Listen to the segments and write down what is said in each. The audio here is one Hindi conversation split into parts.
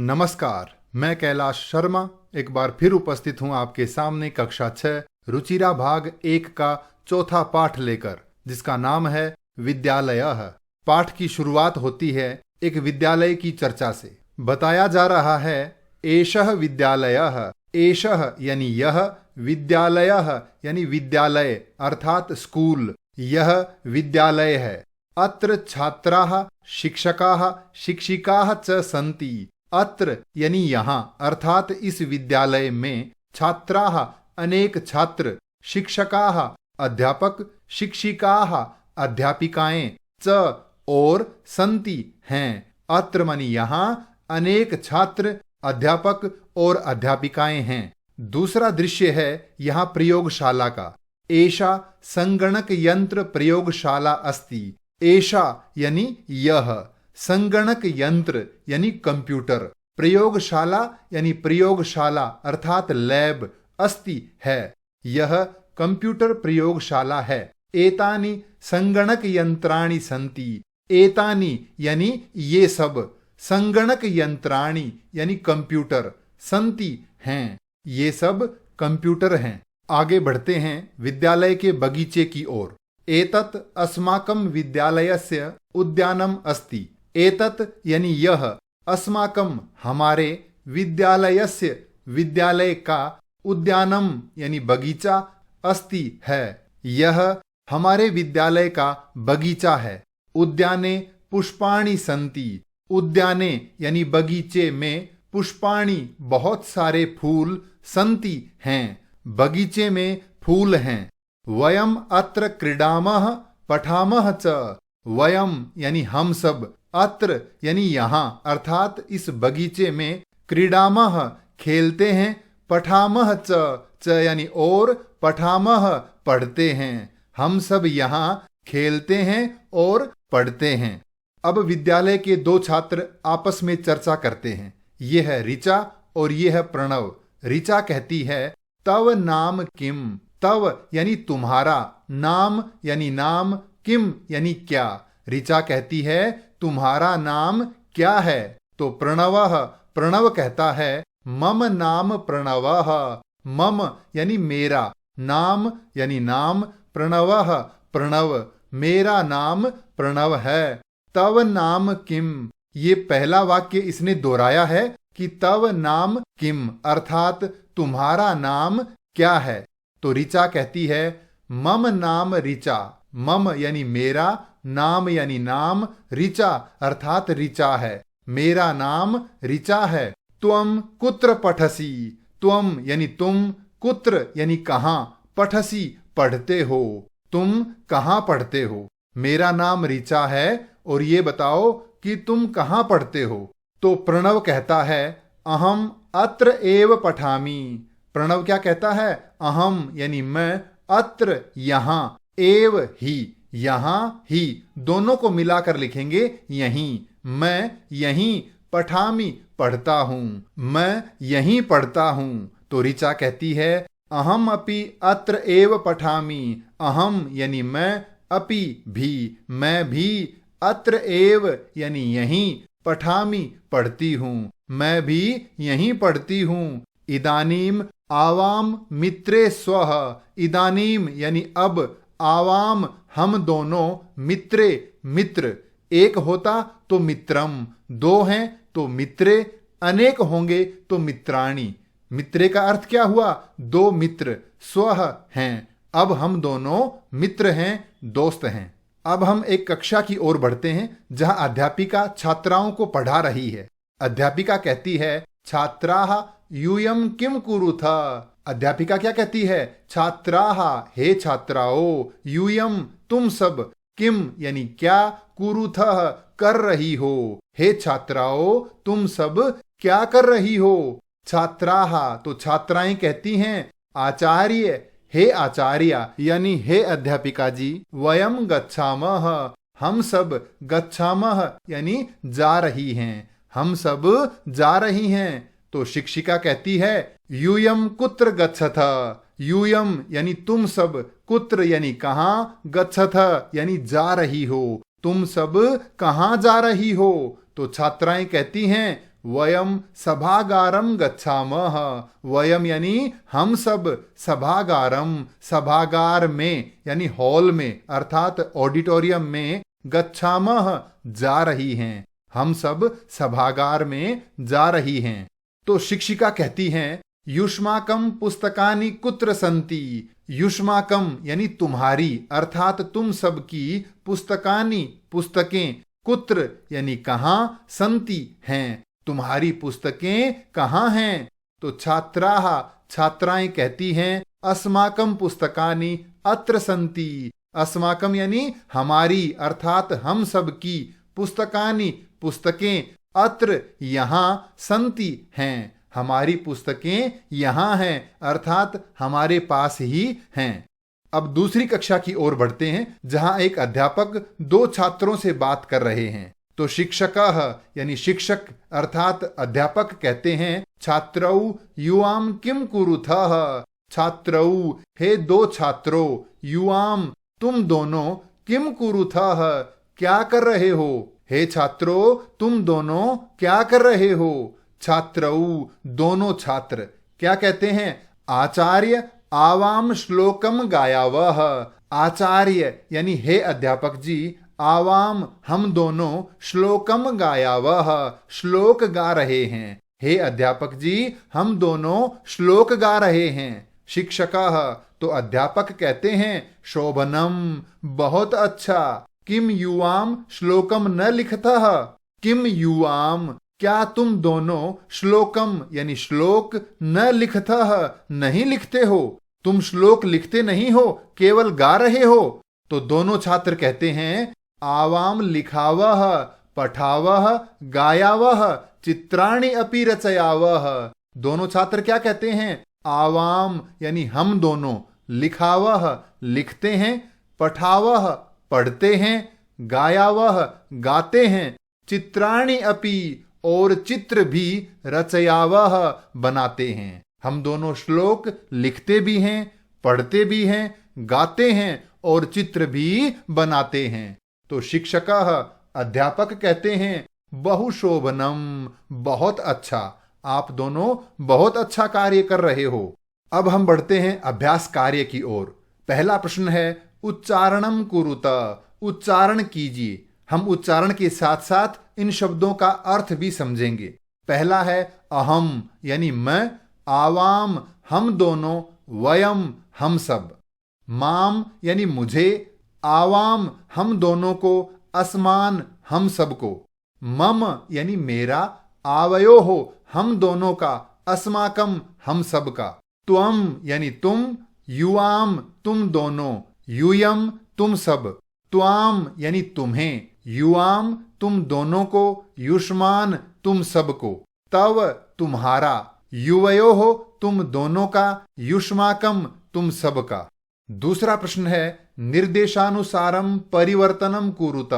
नमस्कार, मैं कैलाश शर्मा एक बार फिर उपस्थित हूं आपके सामने कक्षा 6 रुचिरा भाग 1 का चौथा पाठ लेकर, जिसका नाम है विद्यालयः। पाठ की शुरुआत होती है एक विद्यालय की चर्चा से। बताया जा रहा है एषः विद्यालयः, एषः यानी यह, विद्यालयः यानी विद्यालय अर्थात स्कूल, यह विद्यालय है। अत्र छात्राः शिक्षकाः शिक्षिकाः च सन्ति। अत्र यानी यहाँ अर्थात इस विद्यालय में छात्राः अनेक छात्र, शिक्षकाः अध्यापक, शिक्षिकाः अध्यापिकाएं, च और सन्ति हैं। अत्र मानी यहाँ अनेक छात्र, अध्यापक और अध्यापिकाएं हैं। दूसरा दृश्य है यहाँ प्रयोगशाला का। एषा संगणक यंत्र प्रयोगशाला अस्ति। एषा यानी यह, संगणक यंत्र यानी कंप्यूटर, प्रयोगशाला यानी प्रयोगशाला अर्थात लैब, अस्ति है, यह कंप्यूटर प्रयोगशाला है। एतानि संगणक यंत्राणि सन्ति। एतानि यानी ये सब, संगणक यंत्राणि यानी कंप्यूटर, सन्ति हैं, ये सब कंप्यूटर हैं। आगे बढ़ते हैं विद्यालय के बगीचे की ओर। एतत् अस्माकं विद्यालयस्य उद्यानम् अस्ति। एतत् यानी यह, अस्माकं हमारे, विद्यालयस्य विद्यालय का, उद्यानम यानी बगीचा, अस्ति है, यह हमारे विद्यालय का बगीचा है। उद्याने पुष्पाणि सन्ति। उद्याने यानी बगीचे में, पुष्पाणि बहुत सारे फूल, सन्ति हैं, बगीचे में फूल हैं। वयम् अत्र क्रीडामः पठामः च। वयम यानी हम सब, अत्र यानी यहाँ अर्थात इस बगीचे में, क्रीडामः खेलते हैं, पठामः च यानी और, पठामः पढ़ते हैं, हम सब यहाँ खेलते हैं और पढ़ते हैं। अब विद्यालय के दो छात्र आपस में चर्चा करते हैं। ये है ऋचा और ये है प्रणव। ऋचा कहती है तव नाम किम। तव यानी तुम्हारा, नाम यानी नाम, किम यानी क्या। ऋचा कहती है तुम्हारा नाम क्या है। तो प्रणवः, प्रणव कहता है मम नाम प्रणवः। मम यानी मेरा, नाम यानी नाम, प्रणवः प्रणव, मेरा नाम प्रणव है। तव नाम किम, ये पहला वाक्य इसने दोहराया है कि तव नाम किम अर्थात तुम्हारा नाम क्या है। तो ऋचा कहती है मम नाम ऋचा। मम यानी मेरा, नाम यानी नाम, ऋचा अर्थात ऋचा है, मेरा नाम ऋचा है। त्वम कुत्र पठसि। त्वम यानी तुम, कुत्र यानी कहाँ, पठसि पढ़ते हो, तुम कहाँ पढ़ते हो। मेरा नाम ऋचा है और ये बताओ कि तुम कहाँ पढ़ते हो। तो प्रणव कहता है अहम अत्र एव पठामि। प्रणव क्या कहता है, अहम यानी मैं, अत्र यहाँ, एव ही यहाँ ही, दोनों को मिलाकर लिखेंगे यहीं, मैं यहीं, पठामि पढ़ता हूँ, मैं यहीं पढ़ता हूँ। तो ऋचा कहती है अहम अपि अत्र एव पठामि। अहम यानी मैं, अपि भी मैं भी, अत्र एव यानी यहीं, पठामि पढ़ती हूँ, मैं भी यहीं पढ़ती हूँ। इदानीम आवाम मित्रे स्वः। इदानीम यानी अब, आवाम हम दोनों, मित्रे मित्र, एक होता तो मित्रम, दो हैं तो मित्रे, अनेक होंगे तो मित्राणि। मित्रे का अर्थ क्या हुआ, दो मित्र, स्वः हैं, अब हम दोनों मित्र हैं, दोस्त हैं। अब हम एक कक्षा की ओर बढ़ते हैं जहां अध्यापिका छात्राओं को पढ़ा रही है। अध्यापिका कहती है छात्राः यूयम किम कुरुथ। अध्यापिका क्या कहती है, छात्राः हे छात्राओ, यूयम तुम सब, किम यानी क्या, कुरुथः कर रही हो, हे छात्राओ तुम सब क्या कर रही हो। छात्राः तो छात्राएं कहती हैं आचार्य, हे आचार्य यानी हे अध्यापिका जी, वयम गच्छामः हम सब, गच्छामः यानी जा रही हैं, हम सब जा रही हैं। तो शिक्षिका कहती है यूयम कुत्र गच्छथ। यूयम यानी तुम सब, कुत्र यानी कहाँ, गच्छथ यानी जा रही हो, तुम सब कहाँ जा रही हो। तो छात्राएं कहती हैं वयम सभागारम गच्छामः। वयम यानी हम सब, सभागारम सभागार में यानी हॉल में अर्थात ऑडिटोरियम में, गच्छामः जा रही हैं, हम सब सभागार में जा रही हैं। तो शिक्षिका कहती हैं युष्माकम पुस्तकानि कुत्र सन्ति। युष्माकम यानी तुम्हारी अर्थात तुम सब की, पुस्तकानि पुस्तकें, कुत्र यानी कहां, संति हैं, तुम्हारी पुस्तकें कहां हैं। तो छात्राः छात्राएं कहती हैं अस्माकम पुस्तकानि अत्र सन्ति। अस्माकम यानी हमारी अर्थात हम सब की, पुस्तकानि पुस्तकें, अत्र यहां, संति हैं, हमारी पुस्तकें यहां हैं अर्थात हमारे पास ही हैं। अब दूसरी कक्षा की ओर बढ़ते हैं जहां एक अध्यापक दो छात्रों से बात कर रहे हैं। तो शिक्षकः यानी शिक्षक अर्थात अध्यापक कहते हैं छात्रौ युवाम किम कुरुथः। छात्रौ हे दो छात्रों, युवाम तुम दोनों, किम कुरुथः क्या कर रहे हो। हे छात्रों तुम दोनों क्या कर रहे हो। छात्रौ दोनों छात्र क्या कहते हैं आचार्य आवाम श्लोकम गायावः। आचार्य यानी हे अध्यापक जी, आवाम हम दोनों, श्लोकम गायावः श्लोक गा रहे हैं। हे अध्यापक जी हम दोनों श्लोक गा रहे हैं। शिक्षकः तो अध्यापक कहते हैं शोभनम बहुत अच्छा। किम युवाम श्लोकम न लिखतः। किम युवाम क्या तुम दोनों, श्लोकम यानी श्लोक, न लिखतः नहीं लिखते हो। तुम श्लोक लिखते नहीं हो, केवल गा रहे हो। तो दोनों छात्र कहते हैं आवाम लिखावः पठावः गायावः चित्राणि अपि रचयावः। दोनों छात्र क्या कहते हैं आवाम यानी हम दोनों, लिखावः लिखते हैं, पठावः पढ़ते हैं, गायावः गाते हैं, चित्राणि अपि और चित्र भी, रचयावः बनाते हैं। हम दोनों श्लोक लिखते भी हैं, पढ़ते भी हैं, गाते हैं और चित्र भी बनाते हैं। तो शिक्षकः अध्यापक कहते हैं बहुशोभनम बहुत अच्छा, आप दोनों बहुत अच्छा कार्य कर रहे हो। अब हम बढ़ते हैं अभ्यास कार्य की ओर। पहला प्रश्न है उच्चारणम कुरुत। उच्चारण कीजिए। हम उच्चारण के साथ साथ इन शब्दों का अर्थ भी समझेंगे। पहला है अहम यानी मैं, आवाम हम दोनों, वयम हम सब, माम यानी मुझे, आवाम हम दोनों को, अस्मान हम सबको, मम यानी मेरा, आवयोः हम दोनों का, अस्माकम हम सब का, त्वम यानी तुम, युवाम तुम दोनों, यूयम तुम सब, त्वाम यानी तुम्हें, युवाम तुम दोनों को, युष्मान तुम सबको, तव तुम्हारा, युवयोः तुम दोनों का, युष्माकम तुम सबका। दूसरा प्रश्न है निर्देशानुसारम परिवर्तनम कुरुत।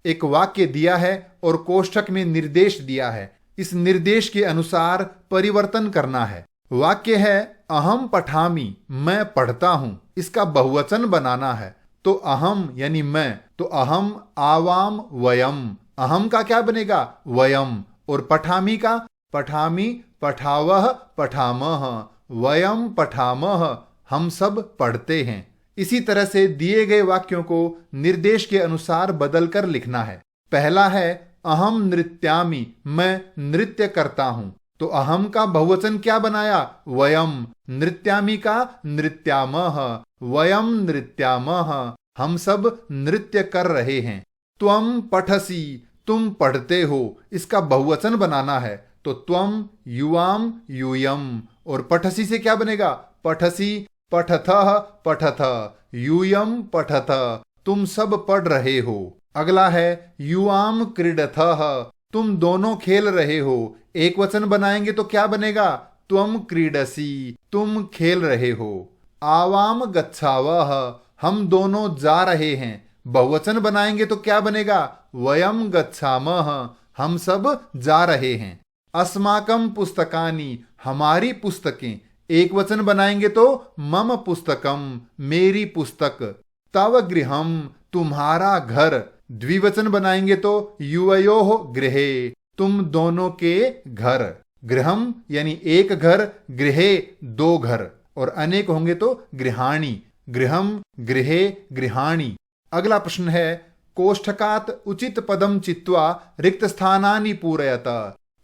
एक वाक्य दिया है और कोष्ठक में निर्देश दिया है। इस निर्देश के अनुसार परिवर्तन करना है। वाक्य है अहम पठामि, मैं पढ़ता हूं। इसका बहुवचन बनाना है। तो अहम यानी मैं, तो अहम आवाम वयम, अहम का क्या बनेगा वयम, और पठामि का पठामि पठावः पठामः, वयम पठामः हम सब पढ़ते हैं। इसी तरह से दिए गए वाक्यों को निर्देश के अनुसार बदलकर लिखना है। पहला है अहम नृत्यामि, मैं नृत्य करता हूं। तो अहम का बहुवचन क्या बनाया वयम, नृत्यामि का नृत्यामः, वयम नृत्यामः हम सब नृत्य कर रहे हैं। त्वम पठसि, तुम पढ़ते हो। इसका बहुवचन बनाना है। तो त्वम युवाम यूयम, और पठसि से क्या बनेगा पठसि पठथः पठथ, यूयम पठथ तुम सब पढ़ रहे हो। अगला है युवाम क्रीडथः, तुम दोनों खेल रहे हो। एक वचन बनाएंगे तो क्या बनेगा त्वम क्रीडसि, तुम खेल रहे हो। आवाम गच्छावः, हम दोनों जा रहे हैं। बहुवचन बनाएंगे तो क्या बनेगा वयम गच्छामः, हम सब जा रहे हैं। अस्माकम पुस्तकानि, हमारी पुस्तकें। एक वचन बनाएंगे तो मम पुस्तकम, मेरी पुस्तक। तव गृहम, तुम्हारा घर। द्विवचन बनाएंगे तो युवयोः गृहे, तुम दोनों के घर। गृहम यानी एक घर, गृहे दो घर, और अनेक होंगे तो गृहाणी। गृहम, गृहे, गृहाणी। अगला प्रश्न है, कोष्ठकात उचित पदम चित्वा रिक्त स्थानानि पूरयत।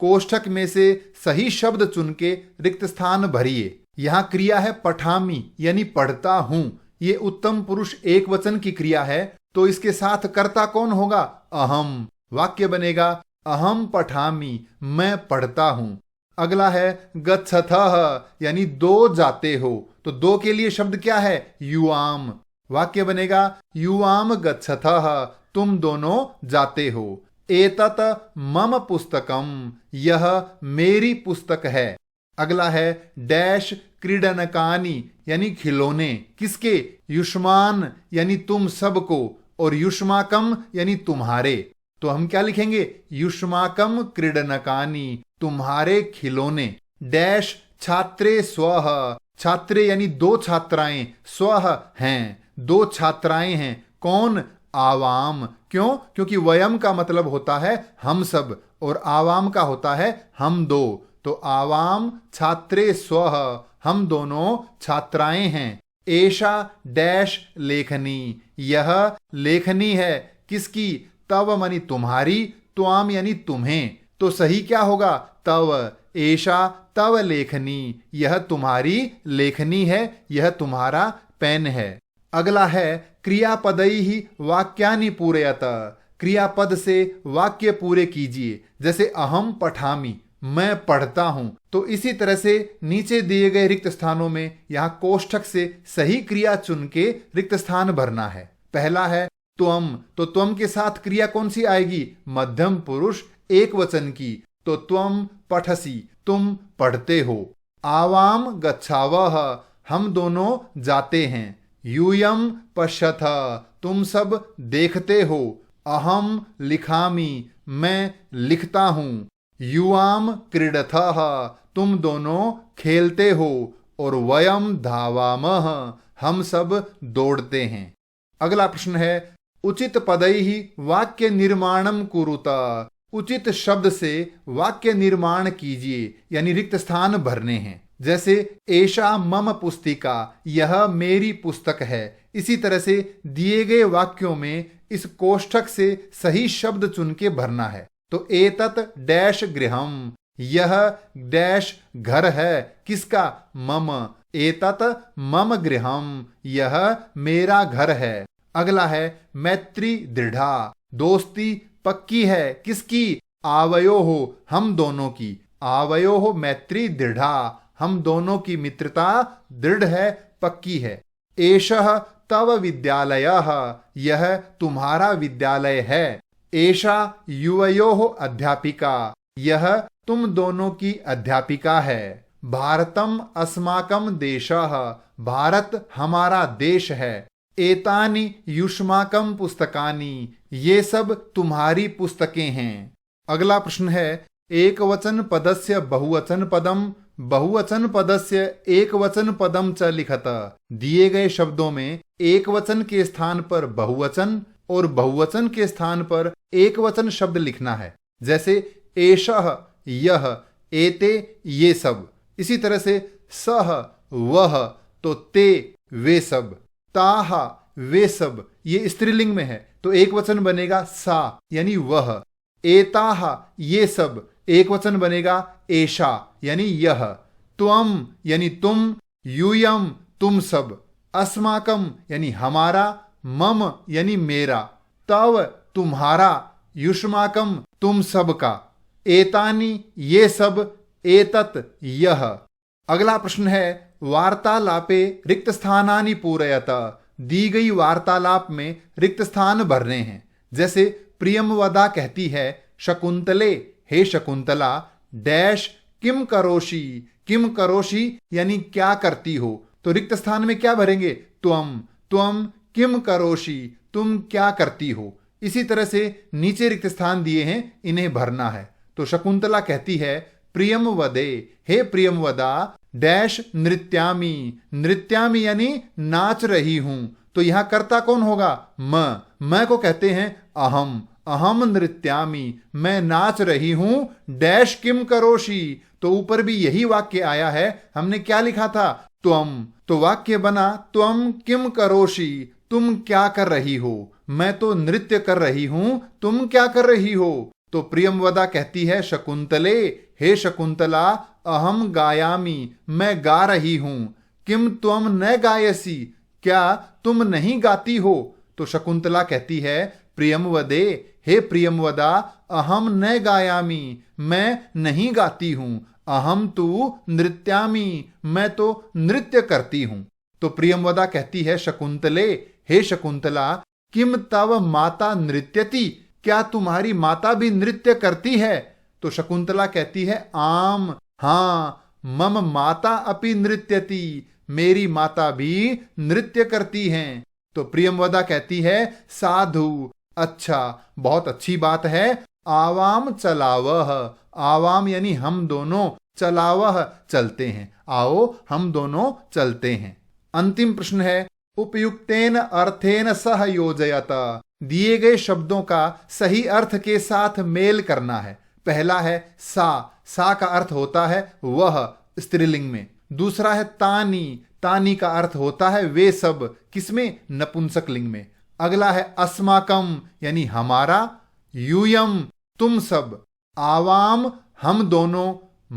कोष्ठक में से सही शब्द चुन के रिक्त स्थान भरिए। यहाँ क्रिया है पठामी यानी पढ़ता हूं। ये उत्तम पुरुष एक वचन की क्रिया है, तो इसके साथ कर्ता कौन होगा? अहम। वाक्य बनेगा अहम पठामी, मैं पढ़ता हूं। अगला है गच्छथः यानी दो जाते हो, तो दो के लिए शब्द क्या है? युवाम। वाक्य बनेगा युवाम गच्छथः, तुम दोनों जाते हो। एतत मम पुस्तकम, यह मेरी पुस्तक है। अगला है डैश क्रीडनकानि यानी खिलौने। किसके? युष्मान यानी तुम सबको, और युष्माकम यानी तुम्हारे। तो हम क्या लिखेंगे? युष्माकम क्रीडनकानि, तुम्हारे खिलौने। डैश छात्रे स्वः, छात्रे यानी दो छात्राएं, स्वः हैं, दो छात्राएं हैं। कौन? आवाम। क्यों? क्योंकि वयम का मतलब होता है हम सब, और आवाम का होता है हम दो। तो आवाम छात्रे स्वः, हम दोनों छात्राएं हैं। एषा डैश लेखनी, यह लेखनी है। किसकी? तव मानी तुम्हारी, त्वाम यानी तुम्हें। तो सही क्या होगा? तव। एषा तव लेखनी, यह तुम्हारी लेखनी है, यह तुम्हारा पेन है। अगला है क्रियापदई ही वाक्यानि पूरयत। क्रियापद से वाक्य पूरे कीजिए। जैसे अहम पठामी, मैं पढ़ता हूं। तो इसी तरह से नीचे दिए गए रिक्त स्थानों में यहाँ कोष्ठक से सही क्रिया चुन के रिक्त स्थान भरना है। पहला है त्वम, तो त्वम के साथ क्रिया कौन सी आएगी? मध्यम पुरुष एक वचन की। तो त्वम पठसी, तुम पढ़ते हो। आवाम गच्छावः, हम दोनों जाते हैं। यूयम पश्यथ, तुम सब देखते हो। अहम लिखामि, मैं लिखता हूं। युवाम क्रीडथः, तुम दोनों खेलते हो। और वयम धावामः, हम सब दौड़ते हैं। अगला प्रश्न है उचित पदैहि वाक्य निर्माणम कुरुत। उचित शब्द से वाक्य निर्माण कीजिए, यानी रिक्त स्थान भरने हैं। जैसे एषा मम पुस्तिका, यह मेरी पुस्तक है। इसी तरह से दिए गए वाक्यों में इस कोष्ठक से सही शब्द चुन के भरना है। तो एतत डैश गृहम, यह डैश घर है। किसका? मम। एतत मम गृहम, यह मेरा घर है। अगला है मैत्री दृढ़ा, दोस्ती पक्की है। किसकी? आवयोः, हम दोनों की। आवयोः मैत्री दृढ़ा, हम दोनों की मित्रता दृढ़ है, पक्की है। एषः तव विद्यालयः, यह तुम्हारा विद्यालय है। एषा युवयोः अध्यापिका, यह तुम दोनों की अध्यापिका है। भारतम अस्माकं देशः, भारत हमारा देश है। एतानि युष्माकं पुस्तकानि, ये सब तुम्हारी पुस्तकें हैं। अगला प्रश्न है एक वचन पदस्य बहुवचन पदम, बहुवचन पदस्य एक वचन पदम च लिखत। दिए गए शब्दों में एक वचन के स्थान पर बहुवचन और बहुवचन के स्थान पर एक वचन शब्द लिखना है। जैसे एषः, यह, एते, ये सब। इसी तरह से सह, वह, तो ते, वे सब। ताह, वे सब, ये स्त्रीलिंग में है, तो एक वचन बनेगा सा यानी वह। एताह, ये सब, एक वचन बनेगा एषा यानी यह। त्वम यानी तुम, यूयम तुम सब, अस्माकम यानी हमारा, मम यानी मेरा, तव तुम्हारा, युष्माकम तुम सब का, एतानि ये सब, एतत यह। अगला प्रश्न है वार्तालापे रिक्त स्थानानि पूरयत। दी गई वार्तालाप में रिक्त स्थान भरने हैं। जैसे प्रियमवदा कहती है शकुंतले, हे शकुंतला, डैश किम करोषि, किम करोषि यानी क्या करती हो। तो रिक्त स्थान में क्या भरेंगे? त्वम, त्वम किम करोषि, तुम क्या करती हो। इसी तरह से नीचे रिक्त स्थान दिए हैं, इन्हें भरना है। तो शकुंतला कहती है प्रियमवदे, हे प्रियमवदा, डैश नृत्यामी, नृत्यामी यानी नाच रही हूं। तो यहां कर्ता कौन होगा? मैं को कहते हैं अहम, अहम नृत्यामि, मैं नाच रही हूं, डैश किम करोषि। तो ऊपर भी यही वाक्य आया है, हमने क्या लिखा था, त्वम, तो वाक्य बना त्वम किम करोषि, तुम क्या कर रही हो। मैं तो नृत्य कर रही हूं, तुम क्या कर रही हो। तो प्रियमवदा कहती है शकुंतले, हे शकुंतला, अहम गायामी, मैं गा रही हूं। किम त्वम न गायसी, क्या तुम नहीं गाती हो। तो शकुंतला कहती है प्रियमवदे, हे प्रियमवदा, अहम न गायामी, मैं नहीं गाती हूं। अहम तु नृत्यामी, मैं तो नृत्य करती हूं। तो प्रियमवदा कहती है शकुंतले, हे शकुंतला, किम तव माता नृत्यति, क्या तुम्हारी माता भी नृत्य करती है। तो शकुंतला कहती है आम, हाँ, मम माता अपि नृत्यति, मेरी माता भी नृत्य करती हैं। तो प्रियमवदा कहती है साधु, अच्छा, बहुत अच्छी बात है। आवाम चलावह, आवाम यानी हम दोनों, चलावह चलते हैं, आओ हम दोनों चलते हैं। अंतिम प्रश्न है उपयुक्तेन अर्थेन सह योजयत, दिए गए शब्दों का सही अर्थ के साथ मेल करना है। पहला है सा का अर्थ होता है वह, स्त्रीलिंग में। दूसरा है तानी, तानी का अर्थ होता है वे सब, किसमें, नपुंसक लिंग में। अगला है अस्माकम यानी हमारा, यूयम तुम सब, आवाम हम दोनों,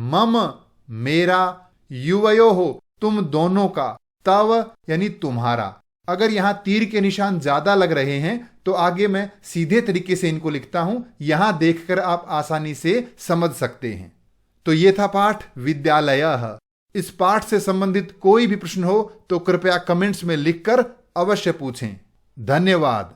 मम मेरा, युवयोः तुम दोनों का, तव यानी तुम्हारा। अगर यहां तीर के निशान ज्यादा लग रहे हैं तो आगे मैं सीधे तरीके से इनको लिखता हूं, यहां देखकर आप आसानी से समझ सकते हैं। तो ये था पाठ विद्यालयः। इस पाठ से संबंधित कोई भी प्रश्न हो तो कृपया कमेंट्स में लिखकर अवश्य पूछें। धन्यवाद।